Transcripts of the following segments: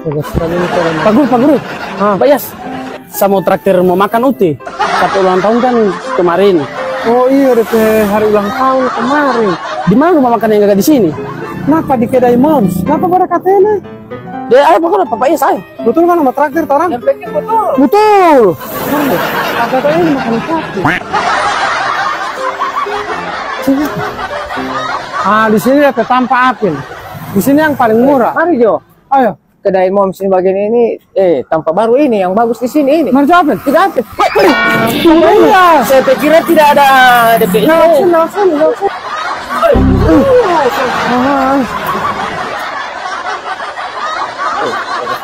Pak Guru, Pak Yas, saya mau traktir mau makan uti. Satu ulang tahun kan kemarin. Oh iya, hari ulang tahun kemarin. Di mana rumah makan yang gak di sini? Kenapa di kedai Moms? Kenapa pada katanya? Dia ayo Pak Yas ayo. Betul kan sama traktir orang? Yang penting betul. Betul. Katanya ini makan traktir. Di sini ada tanpa apin. Di sini yang paling murah. Mari Jo. Ayo. Kedai Moms ini bagian ini, tanpa baru ini yang bagus di sini ini. Mari apin. Tidak apa. Iya. Saya pikir tidak ada DP. Langsung.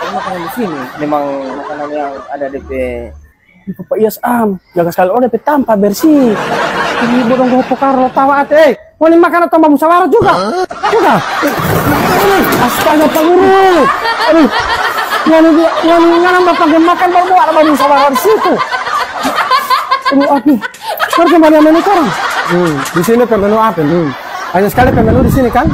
Makanan di sini memang makanan yang ada DP. Pak Yas jaga sekali DP tanpa bersih. Ini bodong gopo karo tawa ate. Mau ini makanan tambah musyawarah juga. Juga. Astaga Pak Guru. Aduh. Yang nambah pakai makan baru ada banyak musyawarah di situ. Aduh. Mari kembali menu sekarang. Di sini menu apa? Hanya sekali menu di sini kan?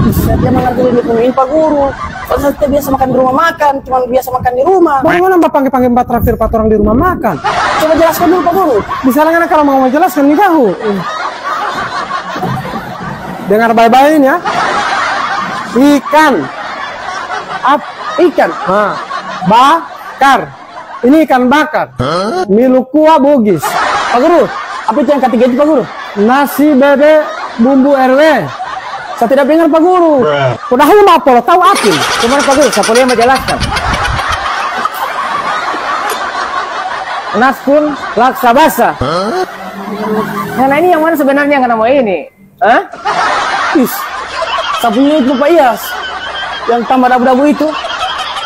Bisa dia mengerti menuin Pak Guru. Kalau saya biasa makan di rumah makan, cuma biasa makan di rumah. Bagaimana Mbak panggil Mbak traktir 4 orang di rumah makan? Coba jelaskan dulu Pak Guru. Bisa lah kalau mau jelaskan nih kau. Dengar baik-baik ya. Ikan. Ikan. Bakar. Ini ikan bakar. Milukua bugis. Pak Guru, apa itu yang ketiga itu Pak Guru? Nasi bebek bumbu RW. Saya tidak dengar Pak Guru. Udah lama apa tahu apa? Cuma Pak Guru, saya boleh menjelaskan. Naskun laksa basa. Nah ini yang mana sebenarnya yang nama ini? Sapunya itu Pak Yas. Yang tambah dabu-dabu itu.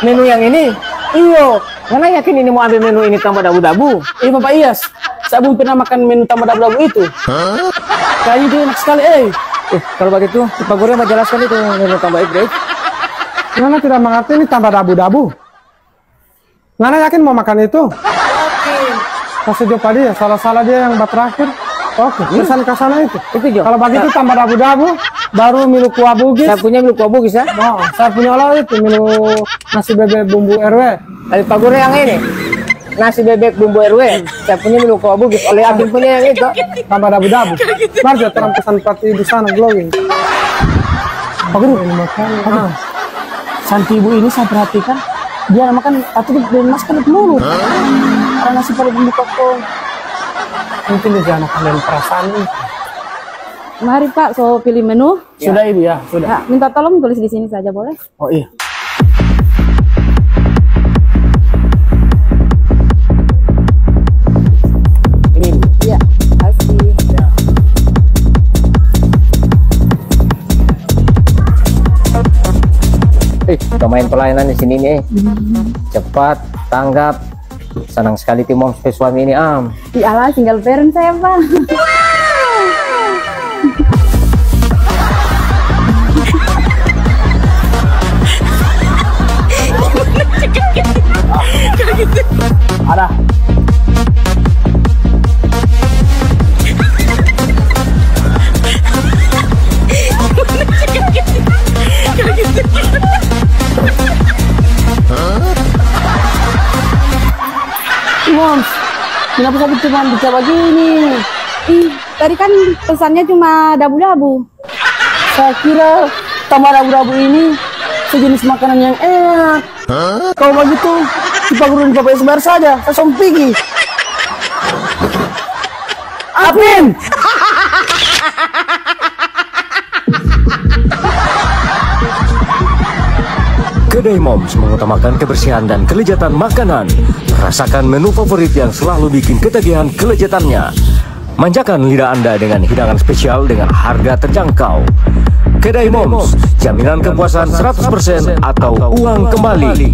Menu yang ini? Iyo. Mana yakin ini mau ambil menu ini tambah dabu-dabu? Iya Pak Yas. Saya belum pernah makan menu tambah dabu-dabu itu. Kayaknya itu enak sekali Kalau begitu, Pak Guru yang menjelaskan itu menu tambah upgrade. Nana tidak mengerti ini tambah dabu-dabu. Nana yakin mau makan itu? Yakin. Kasih jawab dia, salah-salah dia yang terakhir. Oke, pesan ke sana itu. Itu Jo. Kalau begitu tambah dabu-dabu, baru milu kuah bugis. Saya punya milu kuah bugis ya. Oh, saya punya olah itu milu nasi bebek bumbu RW. Dari Pak Guru yang ini. Nasi bebek bumbu RW. Saya punya milu kuah bugis. Oleh Abim punya yang itu. Tambah dabu-dabu. Mari dia terang pesan party di sana glowing. Pak Guru, Santi ibu ini saya perhatikan dia makan atau dia makan di mulut. Karena nasi pada bumbu kokong. Mungkin dia anak kalian perasaan ini. Mari Pak, so pilih menu. Sudah Ibu ya, sudah. Ya, minta tolong tulis di sini saja boleh? Oh iya. Ini Ibu. Iya, kasih. Ya. Domain pelayanan di sini nih. Cepat, tanggap. Senang sekali tim Moms suami ini Iyalah, single parent saya Pak. Ada. Moms, kenapa saya cuma bicara begini? Tadi kan pesannya cuma dabu-dabu. Saya kira tambah dabu-dabu ini sejenis makanan yang enak. Kalau begitu, di Pak Guru dan Bapak sebar saja. Saya sompigi. Apin! Kedai Moms mengutamakan kebersihan dan kelezatan makanan. Rasakan menu favorit yang selalu bikin ketagihan kelezatannya. Manjakan lidah Anda dengan hidangan spesial dengan harga terjangkau. Kedai Moms, jaminan kepuasan 100% atau uang kembali.